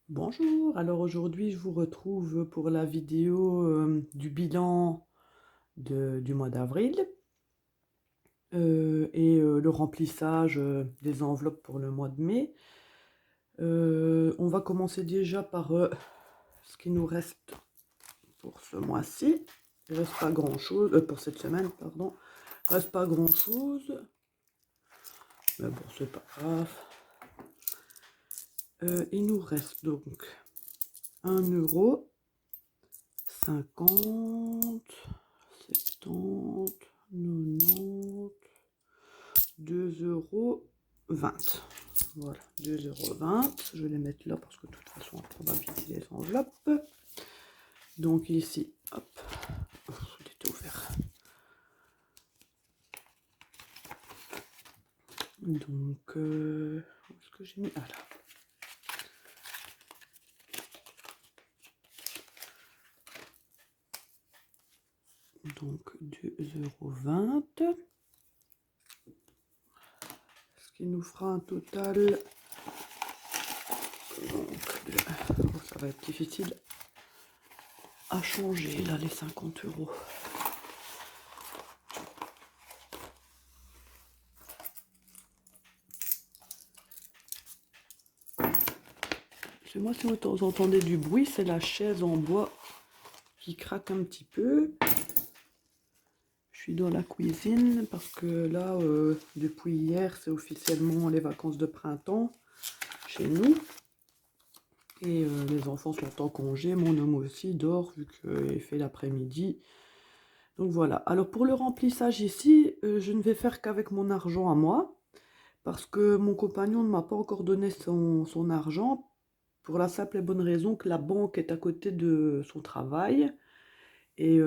Bonjour, alors aujourd'hui je vous retrouve pour la vidéo du bilan du mois d'avril et le remplissage des enveloppes pour le mois de mai. On va commencer déjà par ce qui nous reste pour ce mois-ci. Il reste pas grand-chose, pour cette semaine, pardon. Il reste pas grand-chose, mais bon, c'est pas grave. Il nous reste donc 1 €, 50, 70, 90, 2,20 €. Voilà, 2,20 €. Je vais les mettre là parce que de toute façon, on va vider les enveloppes. Donc ici, hop, il était ouvert. Donc, où est-ce que j'ai mis? Ah là. Donc 2,20 €. Ce qui nous fera un total. Donc, oh, ça va être difficile à changer là les 50 €. C'est moi, si vous entendez du bruit, c'est la chaise en bois qui craque un petit peu. Je suis dans la cuisine parce que là, depuis hier, c'est officiellement les vacances de printemps chez nous. Et les enfants sont en congé, mon homme aussi dort vu qu'il fait l'après-midi. Donc voilà. Alors pour le remplissage ici, je ne vais faire qu'avec mon argent à moi. Parce que mon compagnon ne m'a pas encore donné son argent. Pour la simple et bonne raison que la banque est à côté de son travail. Et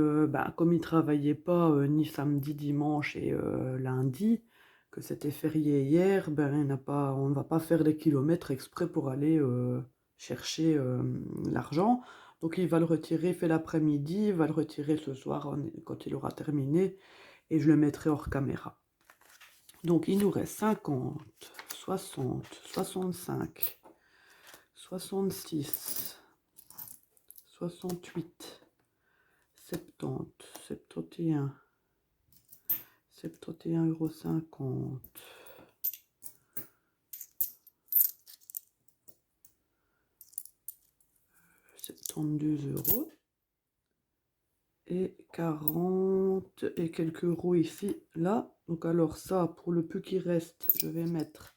comme il ne travaillait pas ni samedi, dimanche et lundi, que c'était férié hier, on ne va pas faire des kilomètres exprès pour aller chercher l'argent. Donc il va le retirer, fait l'après-midi, il va le retirer ce soir quand il aura terminé et je le mettrai hors caméra. Donc il nous reste 50, 60, 65, 66, 68, 70, 71, 71,50 €, 72 € et 40 et quelques euros ici, là. Donc alors ça, pour le peu qui reste, je vais mettre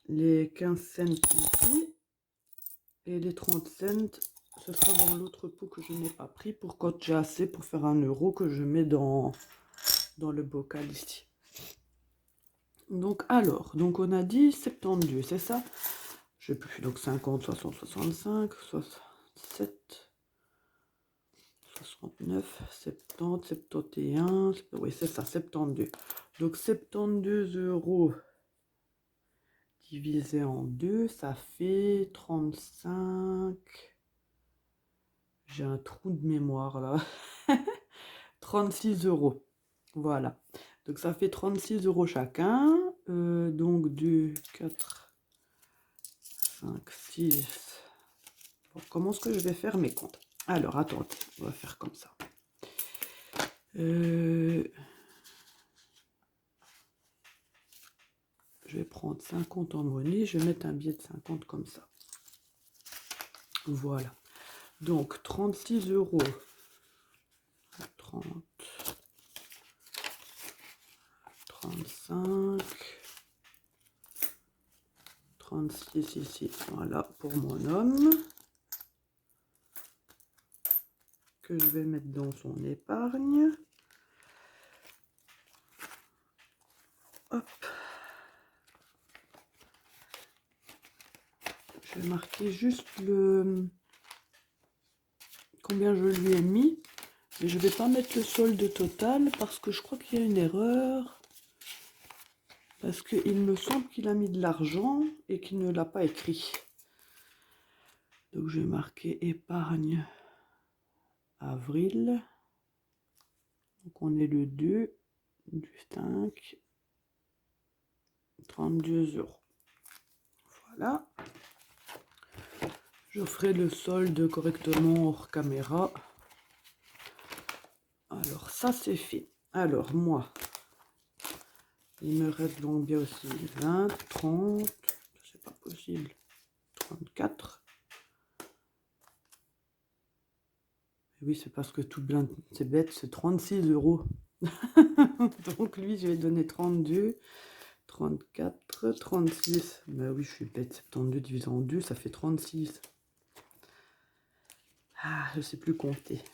les 15 cents ici et les 30 cents, ce sera dans l'autre pot que je n'ai pas pris pour quand j'ai assez pour faire 1 € que je mets dans le bocal ici. Donc alors, donc on a dit 72, c'est ça? Je sais plus, donc 50, 60, 65, 67, 69, 70, 71, oui c'est ça, 72. Donc 72 € divisé en 2, ça fait 35. J'ai un trou de mémoire là. 36 €. Voilà. Donc ça fait 36 € chacun. Donc 2, 4, 5, 6. Bon, comment est-ce que je vais faire mes comptes? Alors, attendez, on va faire comme ça. Je vais prendre 50 en monnaie. Je vais mettre un billet de 50 comme ça. Voilà. Donc, 36 €. 30, 35, 36 ici. Voilà, pour mon homme. Que je vais mettre dans son épargne. Hop. Je vais marquer juste combien je lui ai mis. Mais je ne vais pas mettre le solde total parce que je crois qu'il y a une erreur. Parce qu'il me semble qu'il a mis de l'argent et qu'il ne l'a pas écrit. Donc je vais marquer épargne avril. Donc on est le 2 du 5. 32 €. Voilà. Je ferai le solde correctement hors caméra. Alors, ça, c'est fait. Alors, moi, il me reste donc bien aussi 20, 30, c'est pas possible, 34. Oui, c'est parce que tout blanc, c'est bête, c'est 36 €. Donc, lui, je vais donner 32, 34, 36. Ben oui, je suis bête, 72 divisé en 2, ça fait 36. Ah, je sais plus compter.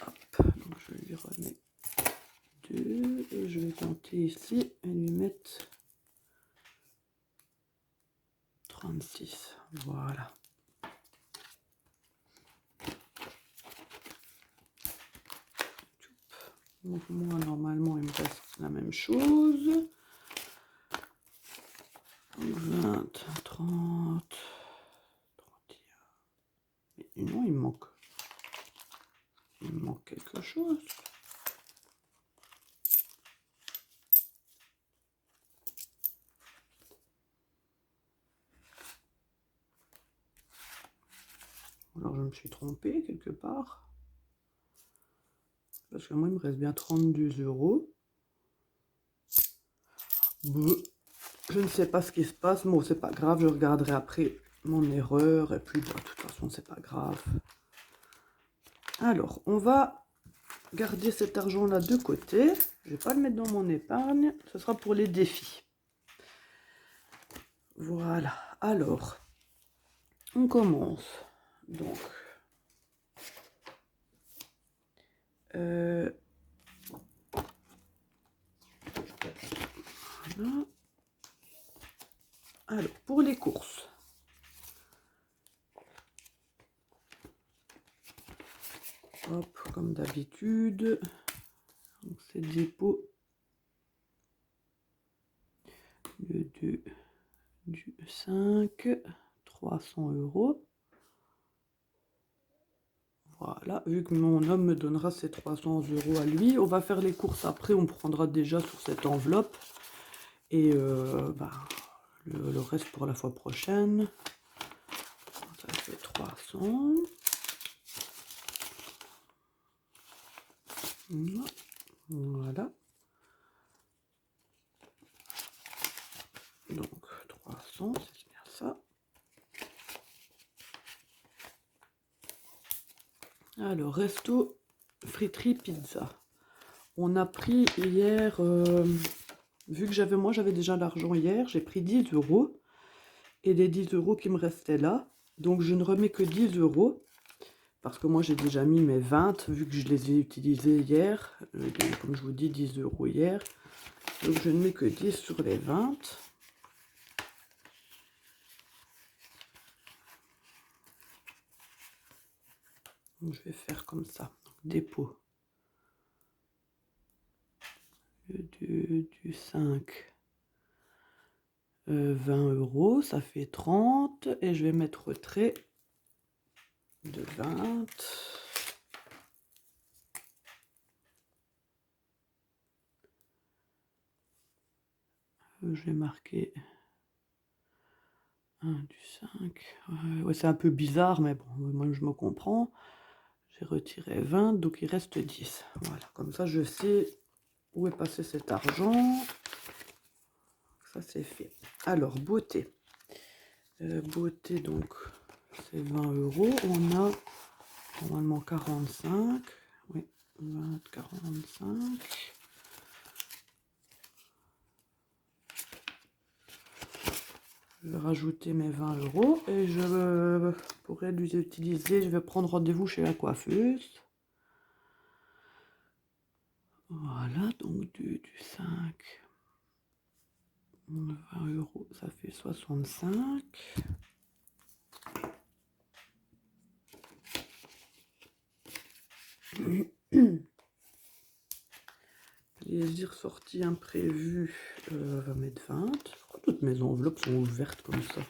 Hop, donc je lui remets 2 et je vais compter ici et lui mettre 36. Voilà. Donc moi, normalement, il me reste la même chose. 20, 30, 31. Mais non, il me manque quelque chose. Alors, je me suis trompée quelque part. Parce que moi, il me reste bien 32 €. Je ne sais pas ce qui se passe. Bon, c'est pas grave. Je regarderai après mon erreur. Et puis, bah, de toute façon, c'est pas grave. Alors, on va garder cet argent-là de côté. Je vais pas le mettre dans mon épargne. Ce sera pour les défis. Voilà. Alors, on commence. Donc, voilà. Alors, pour les courses. Hop, comme d'habitude. Donc, c'est dépôt. Le 2 du 5. 300 €. Voilà, vu que mon homme me donnera ses 300 € à lui, on va faire les courses après, on prendra déjà sur cette enveloppe. Et bah, le reste pour la fois prochaine. Ça fait 300. Voilà. Donc 300, c'est bien ça. Alors, resto, friterie, pizza. On a pris hier, vu que moi j'avais déjà l'argent hier, j'ai pris 10 €. Et les 10 € qui me restaient là, donc je ne remets que 10 €. Parce que moi j'ai déjà mis mes 20, vu que je les ai utilisés hier. Comme je vous dis, 10 € hier. Donc je ne mets que 10 sur les 20. Donc, je vais faire comme ça. Dépôt. Le 2 du 5. 20 €, ça fait 30. Et je vais mettre retrait de 20. Je vais marquer 1 du 5. Ouais, c'est un peu bizarre, mais bon, moi je me comprends. J'ai retiré 20, donc il reste 10. Voilà, comme ça je sais où est passé cet argent. Ça c'est fait. Alors, beauté. Beauté, donc c'est 20 €. On a normalement 45. Oui, 20, 45. Je vais rajouter mes 20 € et je pourrais les utiliser. Je vais prendre rendez-vous chez la coiffeuse. Voilà, donc 2 du 5. 20 €, ça fait 65. Plaisir sorti imprévu, va mettre 20. Pourquoi toutes mes enveloppes sont ouvertes comme ça?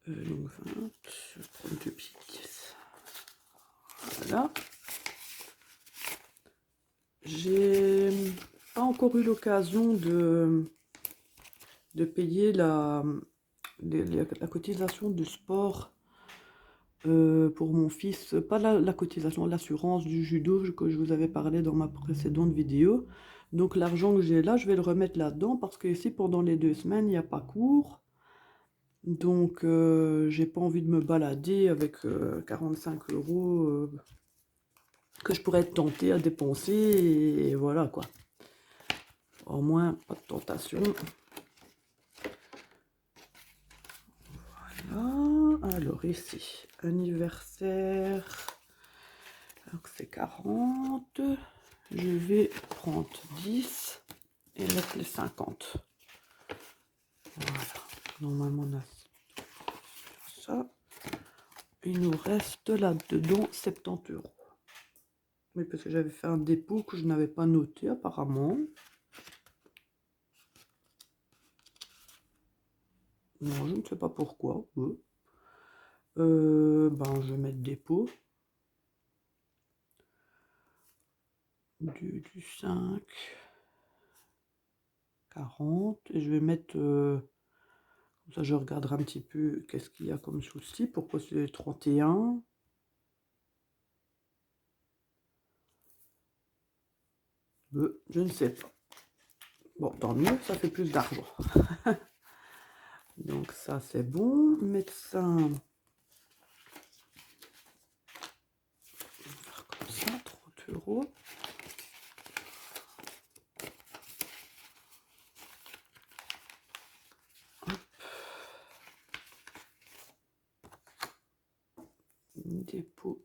Donc 20, je vais prendre 2 petites pièces. Voilà. J'ai pas encore eu l'occasion de de payer la cotisation de sport pour mon fils. Pas la cotisation, l'assurance du judo que je vous avais parlé dans ma précédente vidéo. Donc l'argent que j'ai là, je vais le remettre là-dedans parce que ici, pendant les 2 semaines, il n'y a pas cours. Donc j'ai pas envie de me balader avec 45 € que je pourrais être tentée à dépenser. Et voilà quoi. Au moins, pas de tentation. Voilà. Alors ici, anniversaire. Donc c'est 40. Je vais prendre 10 et mettre les 50. Voilà. Normalement, on a ça. Il nous reste là-dedans 70 €. Oui, parce que j'avais fait un dépôt que je n'avais pas noté apparemment. Non, je ne sais pas pourquoi. Ben, je vais mettre dépôt. Du 5. 40. Et je vais mettre... comme ça, je regarderai un petit peu qu'est-ce qu'il y a comme souci. Pourquoi c'est 31. Je ne sais pas. Bon, tant mieux, ça fait plus d'argent. Donc ça, c'est bon. Médecin. On va faire comme ça, 30 €. Dépôt.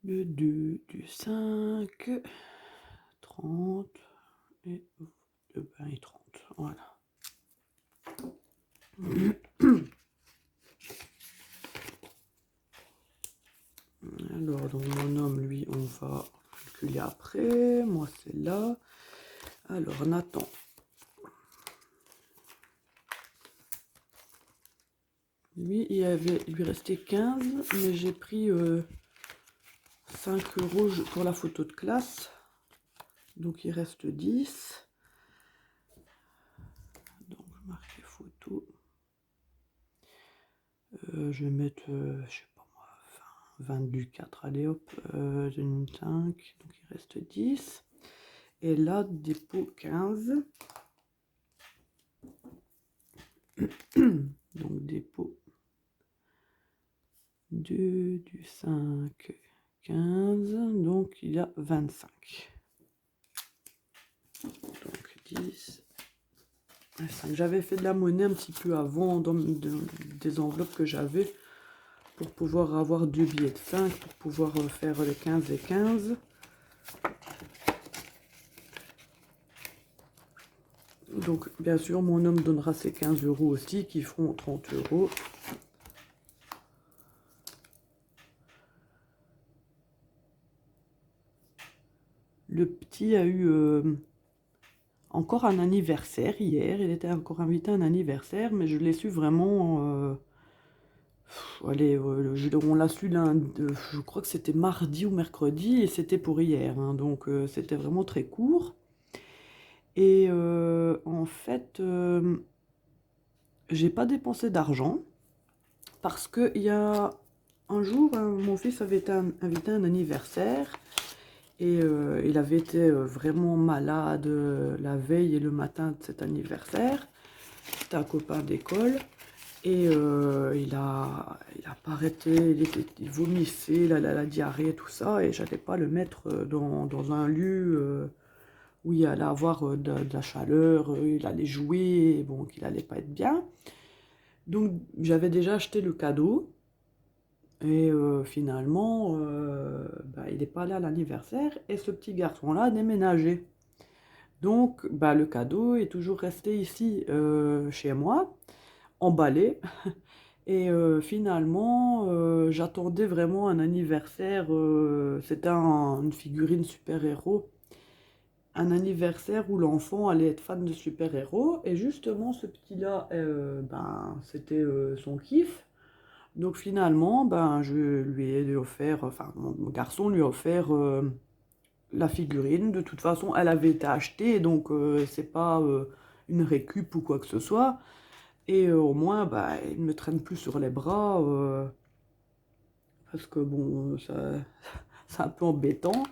Le 2, du 5, 30 et le 20 et 30. Voilà. Alors, donc mon homme, lui, on va calculer après. Moi, c'est là. Alors, Nathan. Lui, il lui restait 15, mais j'ai pris 5 € pour la photo de classe. Donc, il reste 10. Donc, je marque les photos. Je vais mettre, je sais pas moi, 20 du 4. Allez hop, 5. Donc, il reste 10. Et là, dépôt 15. Donc, dépôt 2 du 5, 15. Donc, il y a 25. Donc, 10. 5. J'avais fait de la monnaie un petit peu avant dans des enveloppes que j'avais pour pouvoir avoir 2 billets de 5, pour pouvoir faire les 15 et 15. Donc, bien sûr, mon homme donnera ses 15 € aussi, qui feront 30 €. Le petit a eu encore un anniversaire hier. Il était encore invité à un anniversaire, mais je l'ai su vraiment... allez, on l'a su lundi, je crois que c'était mardi ou mercredi, et c'était pour hier. Hein, donc, c'était vraiment très court. Et en fait, j'ai pas dépensé d'argent parce qu'il y a un jour, mon fils avait été invité à un anniversaire et il avait été vraiment malade la veille et le matin de cet anniversaire. C'était un copain d'école et il a pas arrêté, il vomissait, la diarrhée, tout ça, et j'allais pas le mettre dans un lieu où il allait avoir de la chaleur, il allait jouer, bon, qu'il allait pas être bien. Donc j'avais déjà acheté le cadeau et finalement il n'est pas allé à l'anniversaire et ce petit garçon-là a déménagé. Donc le cadeau est toujours resté ici chez moi, emballé. Et finalement j'attendais vraiment un anniversaire, c'était une figurine super-héros. Un anniversaire où l'enfant allait être fan de super-héros, et justement ce petit-là, c'était son kiff. Donc finalement, je lui ai offert, enfin mon garçon lui a offert la figurine. De toute façon, elle avait été achetée, donc c'est pas une récup ou quoi que ce soit. Et au moins, bah, il ne me traîne plus sur les bras, parce que bon, ça, c'est un peu embêtant.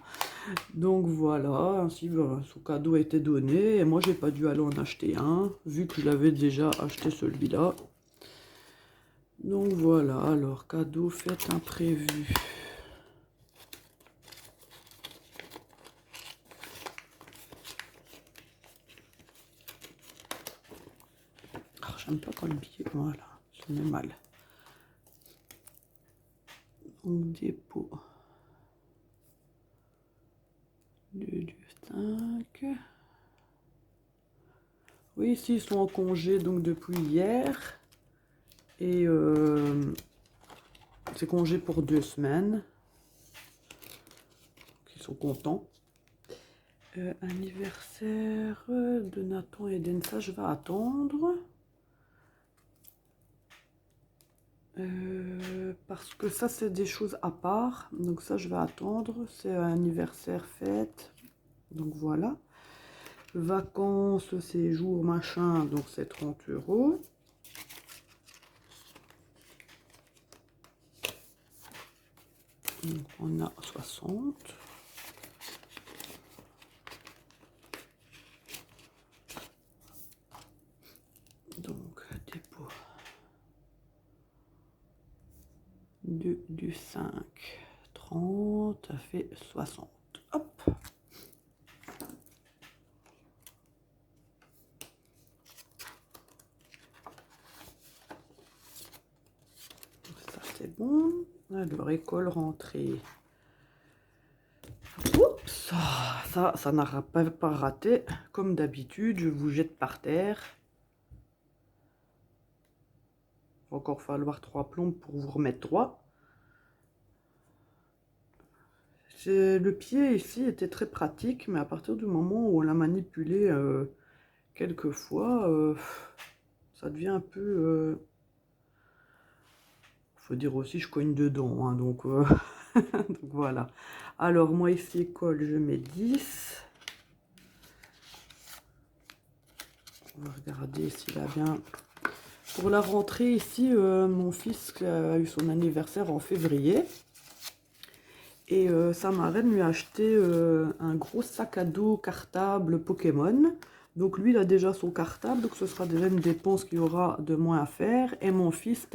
Donc voilà, ainsi bah, son cadeau a été donné, et moi j'ai pas dû aller en acheter un, vu que je l'avais déjà acheté celui-là. Donc voilà, alors cadeau fait imprévu. Ah, j'aime pas quand le billet, voilà, ça met mal. Donc dépôt. 2 du 5. Oui, ici ils sont en congé donc depuis hier. Et c'est congé pour 2 semaines. Ils sont contents. Anniversaire de Nathan et d'Ensa, je vais attendre. Parce que ça, c'est des choses à part. Donc ça, je vais attendre. C'est anniversaire, fête. Donc voilà. Vacances, séjour, machin. Donc c'est 30 €. Donc on a 60. Donc dépôt. 2 du 5. 30. Ça fait 60. Hop. Ça c'est bon. Alors école rentrée. Oups, ça n'a pas raté. Comme d'habitude, je vous jette par terre. Il va encore falloir 3 plombes pour vous remettre droit. Le pied ici était très pratique, mais à partir du moment où on l'a manipulé quelques fois, ça devient un peu... faut dire aussi, je cogne dedans, hein, donc, donc voilà. Alors moi ici, école, je mets 10. On va regarder s'il a bien... Pour la rentrée ici, mon fils a eu son anniversaire en février. Et sa marraine lui a acheté un gros sac à dos cartable Pokémon. Donc lui, il a déjà son cartable, donc ce sera déjà une dépense qu'il aura de moins à faire. Et mon fils,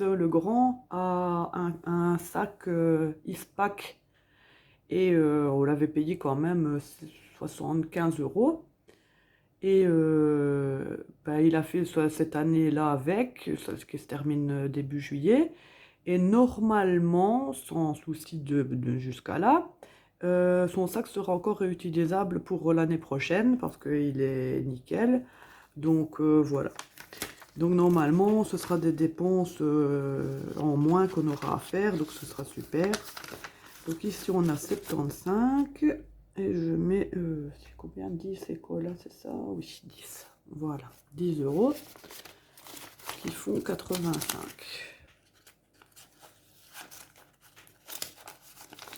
le grand, a un sac Ispac. Et on l'avait payé quand même 75 €. Et bah, il a fait cette année-là avec, ce qui se termine début juillet. Et normalement, sans souci de jusqu'à là, son sac sera encore réutilisable pour l'année prochaine parce qu'il est nickel. Donc voilà. Donc normalement, ce sera des dépenses en moins qu'on aura à faire. Donc ce sera super. Donc ici, on a 75. Et je mets... c'est combien? 10, c'est quoi là? C'est ça? Oui, 10. Voilà, 10 € qui font 85.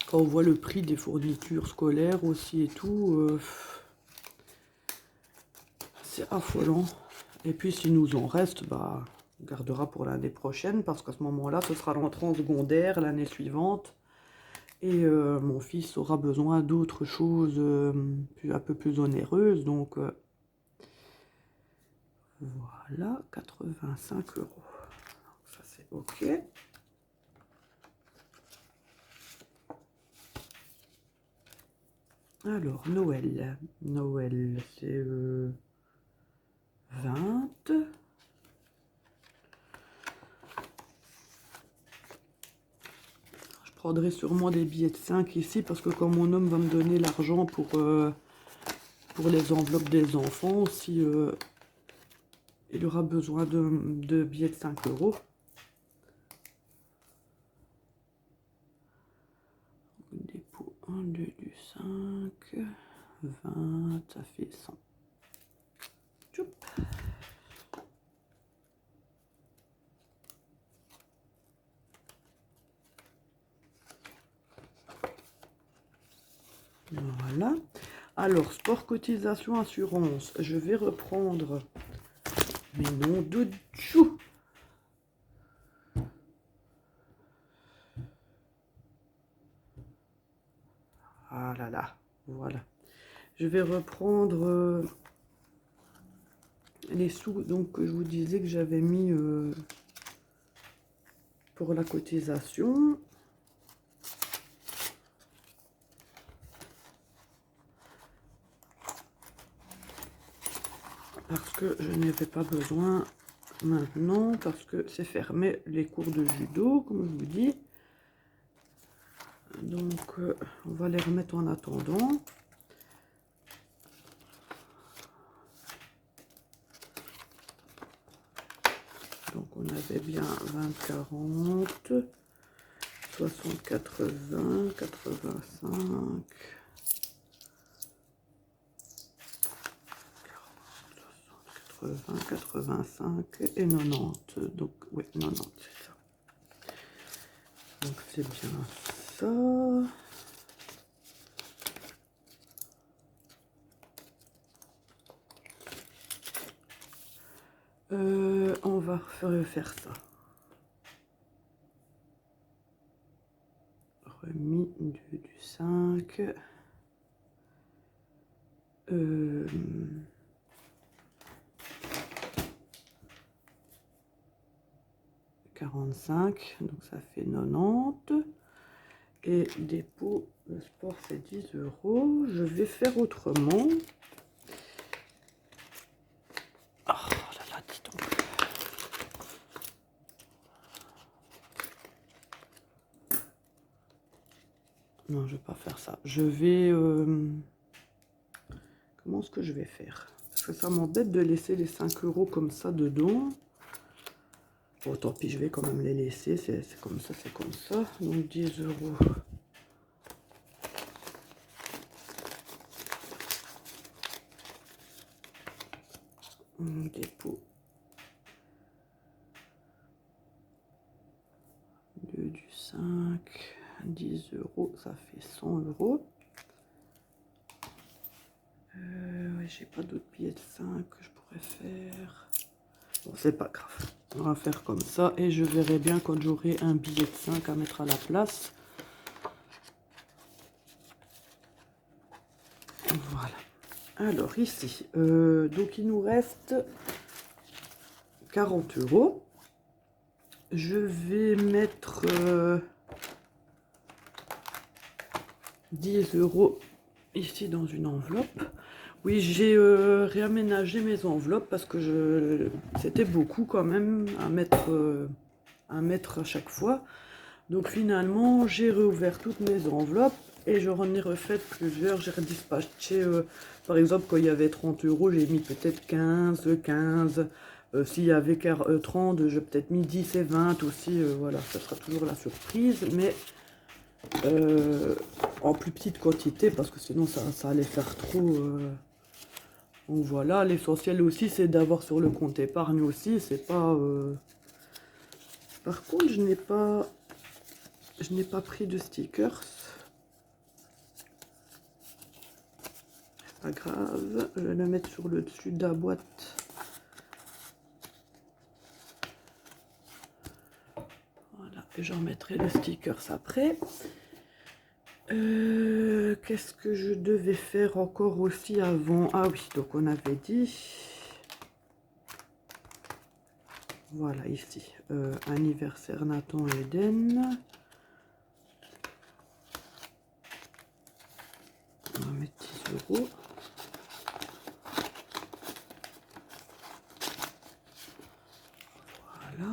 Quand on voit le prix des fournitures scolaires aussi et tout, c'est affolant. Et puis s'il nous en reste, bah, on gardera pour l'année prochaine parce qu'à ce moment-là, ce sera l'entrée en secondaire l'année suivante. Et mon fils aura besoin d'autres choses un peu plus onéreuses. Donc voilà, 85 €. Ça c'est OK. Alors, Noël. Noël, c'est 20. Je prendrai sûrement des billets de 5 ici parce que quand mon homme va me donner l'argent pour les enveloppes des enfants, si il aura besoin de billets de 5 €. Dépôt 1, 2 du 5, 20, ça fait 100. Tchoup. voilà. Alors, sport, cotisation, assurance. Je vais reprendre mes noms de chou. Ah là là, voilà. Je vais reprendre les sous donc que je vous disais que j'avais mis pour la cotisation. Parce que je n'avais pas besoin maintenant, parce que c'est fermé les cours de judo, comme je vous dis. Donc, on va les remettre en attendant. Donc, on avait bien 20-40, 60-80, 85, 80, 85 et 90. Donc, oui, 90, c'est ça. Donc, c'est bien ça. On va faire ça. Remis du 5. 45, donc ça fait 90. Et dépôt, le sport c'est 10 €. Je vais faire autrement. Oh là là, dis donc. Non, je vais pas faire ça. Je vais... comment est-ce que je vais faire? Parce que ça m'embête de laisser les 5 € comme ça dedans. Bon, tant pis, je vais quand même les laisser. C'est comme ça, c'est comme ça. Donc 10 €. Dépôt. 2 du 5. 10 €, ça fait 100 €. Ouais, j'ai pas d'autres billets de 5 que je pourrais faire. Bon, c'est pas grave. On va faire comme ça et je verrai bien quand j'aurai un billet de 5 à mettre à la place. Voilà. Alors ici, donc il nous reste 40 €. Je vais mettre 10 € ici dans une enveloppe. Oui, j'ai réaménagé mes enveloppes parce que c'était beaucoup quand même à mettre à chaque fois. Donc finalement, j'ai réouvert toutes mes enveloppes et j'en ai refait plusieurs. J'ai redispatché, par exemple, quand il y avait 30 €, j'ai mis peut-être 15. S'il y avait 30, j'ai peut-être mis 10 et 20 aussi. Voilà, ça sera toujours la surprise, mais en plus petite quantité parce que sinon ça allait faire trop. Donc voilà, l'essentiel aussi c'est d'avoir sur le compte épargne aussi, c'est pas... Par contre, je n'ai pas pris de stickers. C'est pas grave, je vais le mettre sur le dessus de la boîte. Voilà, et j'en mettrai le stickers après. Qu'est-ce que je devais faire encore aussi avant? Ah oui, donc on avait dit... Voilà, ici, anniversaire Nathan et Eden. On va mettre 10 €. Voilà.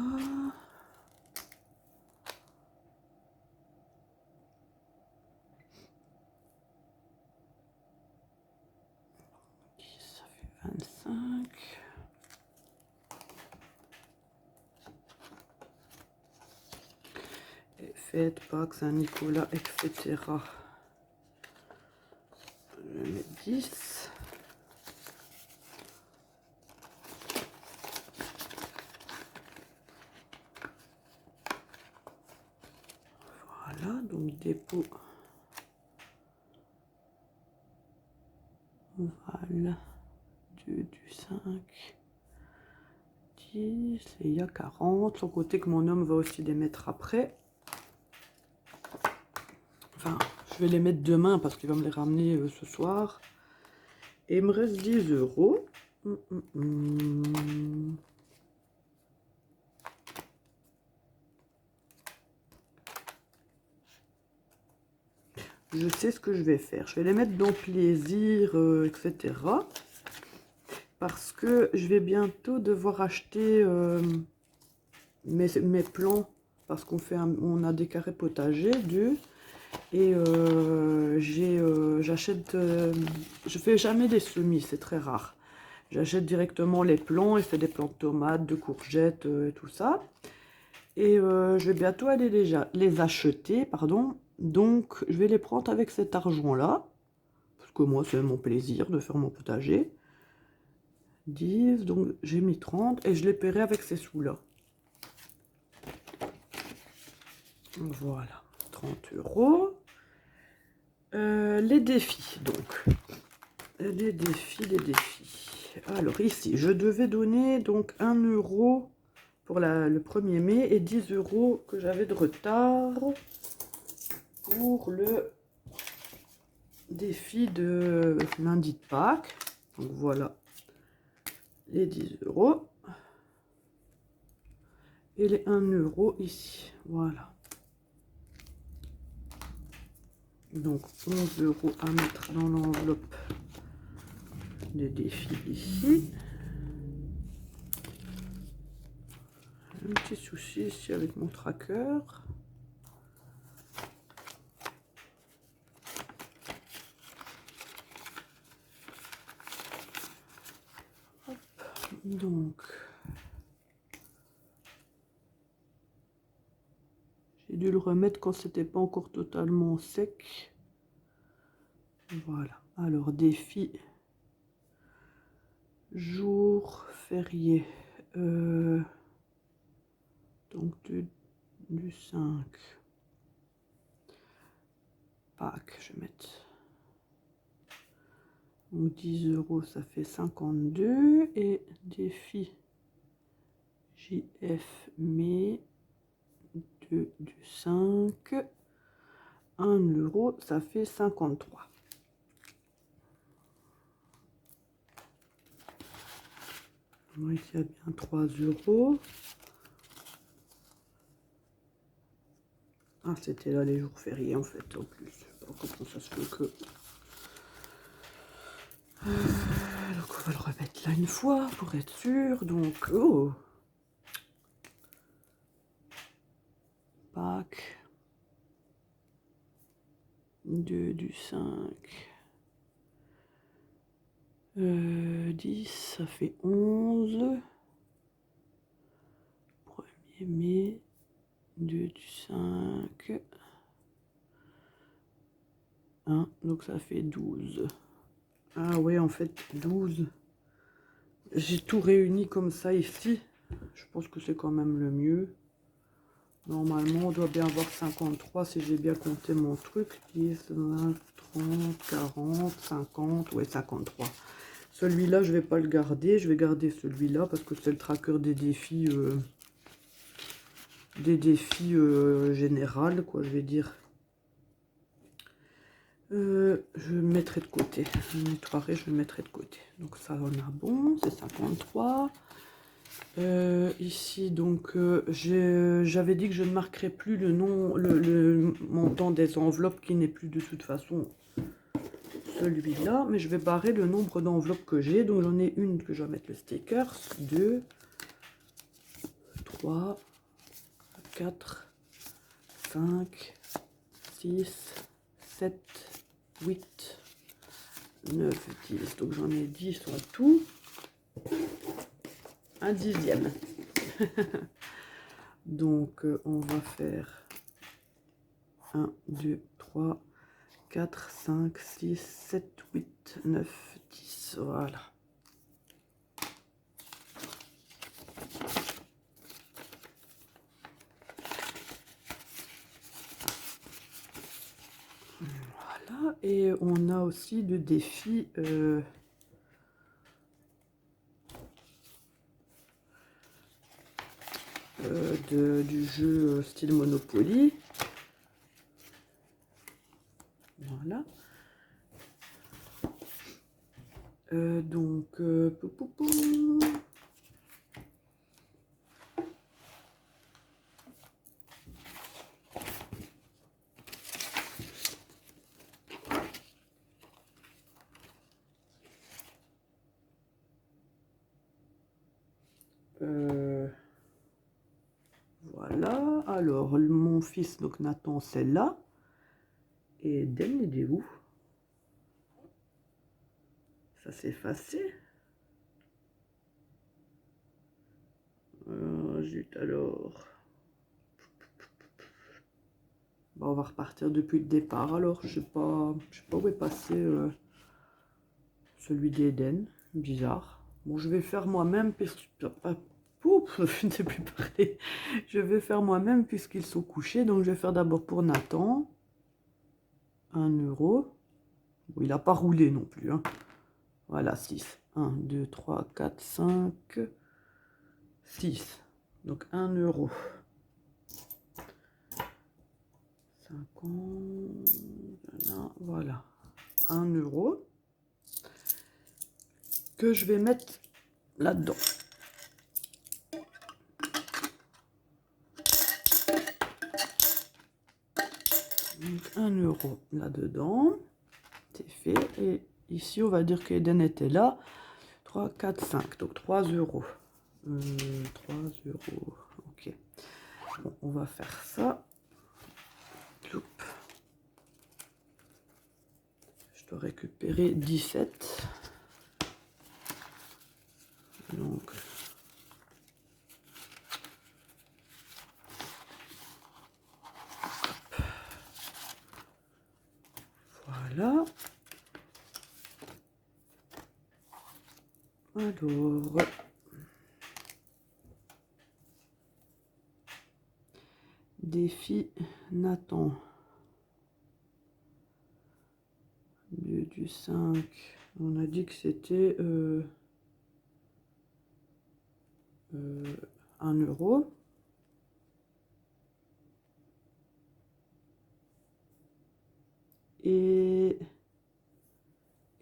Ça fait 25. Et fête, Pâques, Saint-Nicolas, etc. Je mets 10. Voilà, donc dépôt ovale, 2 du 5, 10, et il y a 40, sans compter que mon homme va aussi les mettre après. Enfin, je vais les mettre demain parce qu'il va me les ramener ce soir. Et il me reste 10 euros. Je sais ce que je vais faire. Je vais les mettre dans plaisir, etc. Parce que je vais bientôt devoir acheter mes plants. Parce on a des carrés potagers, et j'achète... je fais jamais des semis, c'est très rare. J'achète directement les plants et fais des plants de tomates, de courgettes et tout ça. Et je vais bientôt aller les acheter, pardon. Donc, je vais les prendre avec cet argent-là. Parce que moi, c'est mon plaisir de faire mon potager. 10, donc j'ai mis 30 et je les paierai avec ces sous-là. Voilà, 30 euros. Les défis, donc. Les défis. Alors, ici, je devais donner donc 1 euro pour le 1er mai et 10 euros que j'avais de retard pour le défi de lundi de Pâques. Donc voilà les 10 euros et les 1 euro ici. Voilà. Donc 11 euros à mettre dans l'enveloppe des défis ici. Un petit souci ici avec mon tracker. Donc, j'ai dû le remettre quand c'était pas encore totalement sec. Voilà. Alors, défi jour férié. Donc, du 5. Pâques, je vais mettre. Donc, 10 euros, ça fait 52. Et défi JF mai 2 du 5. 1 euro, ça fait 53. Donc, ici, il y a bien 3 euros. Ah, c'était là les jours fériés en fait, en plus. Comment ça se fait que... donc, on va le remettre là une fois pour être sûr. Donc, oh, Pâques. 2 du 5. 10, ça fait 11. 1er mai. 2 du 5. 1, donc ça fait 12. Ah ouais, en fait, 12. J'ai tout réuni comme ça ici. Je pense que c'est quand même le mieux. Normalement, on doit bien avoir 53 si j'ai bien compté mon truc. 10, 20, 30, 40, 50, ouais, 53. Celui-là, je vais pas le garder. Je vais garder celui-là parce que c'est le tracker des défis général, quoi, je vais dire. Je mettrai de côté. Je nettoierai, je le mettrai de côté. Donc ça, on a bon, c'est 53. Ici, donc, j'avais dit que je ne marquerai plus le nom, le montant des enveloppes qui n'est plus de toute façon celui-là, mais je vais barrer le nombre d'enveloppes que j'ai. Donc j'en ai une que je vais mettre le sticker, 2, 3, 4, 5, 6, 7, 8, 9, 10. Donc j'en ai 10 en tout. Un dixième. Donc on va faire 1, 2, 3, 4, 5, 6, 7, 8, 9, 10. Voilà. Voilà. et on a aussi le défi du jeu style Monopoly. Voilà. Donc, pou, pou, pou. Voilà. Alors, mon fils, donc Nathan, c'est là. Et Eden, il est où? Ça s'est effacé. Zut alors. Bon, on va repartir depuis le départ. Alors, je sais pas où est passé celui d'Eden. Bizarre. Bon, je vais faire moi-même puisque je ne sais plus parler. Je vais faire moi-même puisqu'ils sont couchés. Donc, je vais faire d'abord pour Nathan. 1 euro. Bon, il n'a pas roulé non plus. Hein. Voilà, 6. 1, 2, 3, 4, 5, 6. Donc 1 euro. 50. Voilà. 1 euro. Que je vais mettre là-dedans. Donc 1 euro là-dedans. C'est fait. Et ici, on va dire qu'Eden était là. 3, 4, 5. Donc 3 euros. 3 euros. Ok. Bon, on va faire ça. Oups. Je dois récupérer 17. Donc, voilà. Alors, défi Nathan. Du 5. On a dit que c'était 1 euro. Et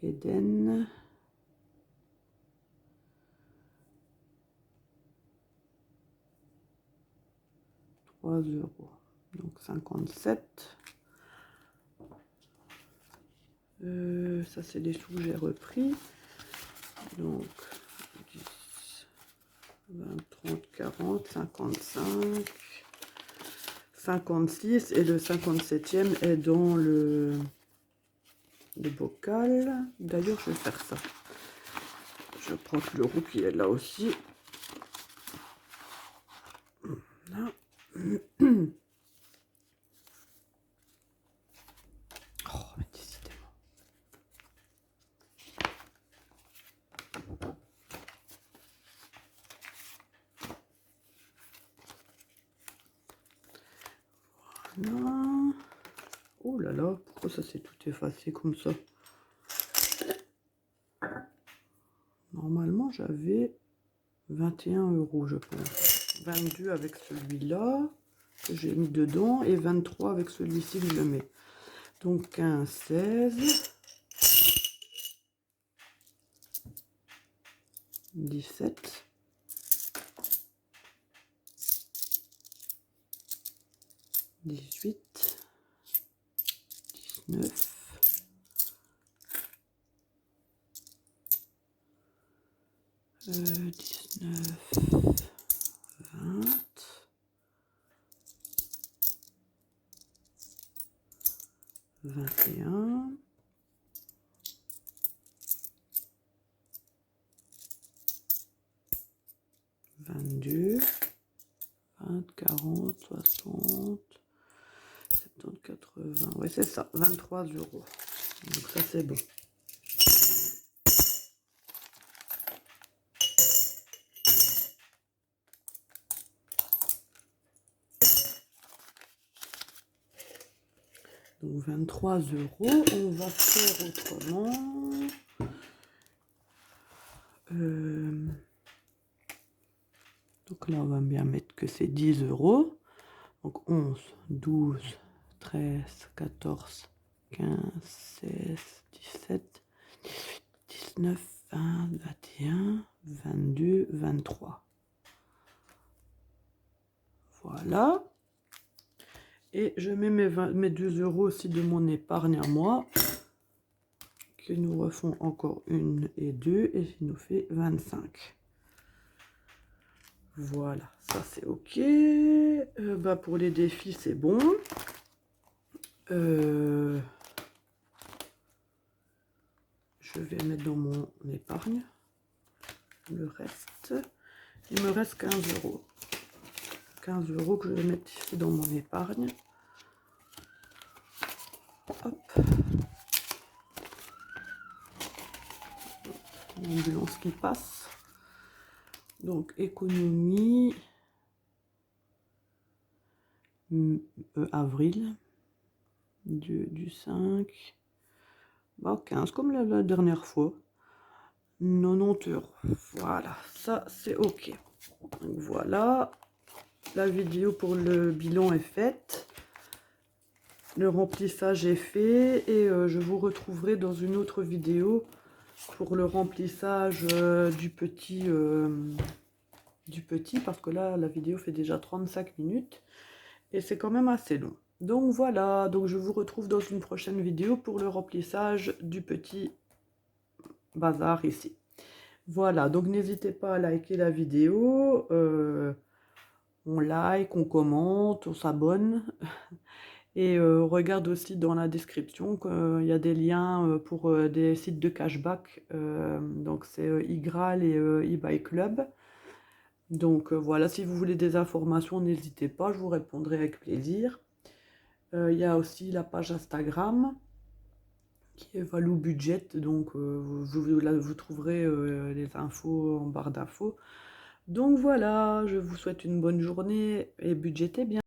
Eden. €3. Donc 57. Ça, c'est des sous que j'ai repris. Donc 10, 20, 30, 40, 55, 56. Et le 57e est dans le bocal. D'ailleurs, je vais faire ça. Je prends l'euro qui est là aussi. Là. Oh, mais décidément. Voilà. Oh là là, pourquoi ça s'est tout effacé comme ça? Normalement, j'avais 21 euros, je pense. 22 avec celui-là que j'ai mis dedans et 23 avec celui-ci que je mets. Donc 15, 16, 17, 18, 19, 19, 20, 21, 22, 20, 40, 60, 70, 80. Ouais, c'est ça, 23 euros. Donc ça, c'est bon. Donc 23 €. On va faire autrement. Donc là, on va bien mettre que c'est 10 €. Donc 11, 12, 13, 14, 15, 16, 17, 19, 20, 21, 22, 23. Voilà. Et je mets mes 2 € aussi de mon épargne à moi. Que nous refont encore 1 et 2. Et ça nous fait 25. Voilà, ça c'est ok. Pour les défis, c'est bon. Je vais mettre dans mon épargne le reste. Il me reste 15 €. 15 € que je vais mettre ici dans mon épargne. Hop. L'ambulance qui passe. Donc, économie. Avril. Du 5. 15, comme la dernière fois. 90 €. Voilà, ça c'est ok. Donc voilà, la vidéo pour le bilan est faite. Le remplissage est fait et je vous retrouverai dans une autre vidéo pour le remplissage du petit parce que là la vidéo fait déjà 35 minutes et c'est quand même assez long. Donc voilà, donc je vous retrouve dans une prochaine vidéo pour le remplissage du petit bazar ici. Voilà, donc n'hésitez pas à liker la vidéo, on like, on commente, on s'abonne. Et regarde aussi dans la description qu'il y a des liens pour des sites de cashback. Donc c'est iGraal et eBay Club. Donc voilà, si vous voulez des informations, n'hésitez pas, je vous répondrai avec plaisir. Il y a aussi la page Instagram qui est Valou Budget. Donc vous trouverez les infos en barre d'infos. Donc voilà, je vous souhaite une bonne journée et budgetez bien.